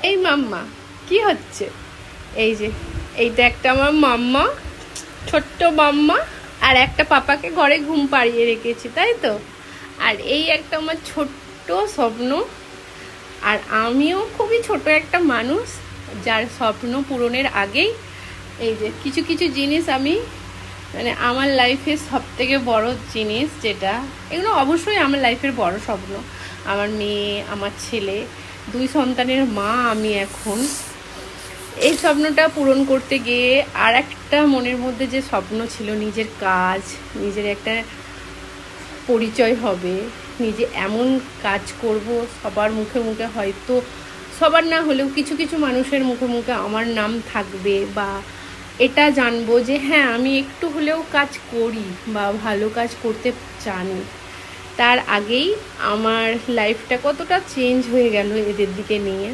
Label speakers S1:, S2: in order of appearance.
S1: এই মাম্মা কি হচ্ছে? এই যে এইটা একটা আমার মাম্মা, ছোট্ট মাম্মা। আর একটা পাপাকে ঘরে ঘুম পাড়িয়ে রেখেছি, তাই তো। আর এই একটা আমার ছোট্ট স্বপ্ন। আর আমিও খুবই ছোট একটা মানুষ, যার স্বপ্ন পূরণের আগেই এই যে কিছু কিছু জিনিস আমি মানে আমার লাইফের সব থেকে বড় জিনিস যেটা, এগুলো অবশ্যই আমার লাইফের বড় স্বপ্ন। আমার মেয়ে, আমার ছেলে, 2 সন্তানের মা আমি এখন। এই স্বপ্নটা পূরণ করতে গিয়ে আর একটা মনের মধ্যে যে স্বপ্ন ছিল, নিজের কাজ, নিজের একটা পরিচয় হবে, নিজে এমন কাজ করব সবার মুখে মুখে, হয়তো সবার না হলেও কিছু কিছু মানুষের মুখে মুখে আমার নাম থাকবে, বা এটা জানবো যে হ্যাঁ আমি একটু হলেও কাজ করি বা ভালো কাজ করতে জানি। তার আগেই আমার লাইফটা কতটা চেঞ্জ হয়ে গেল এদের দিকে নিয়ে।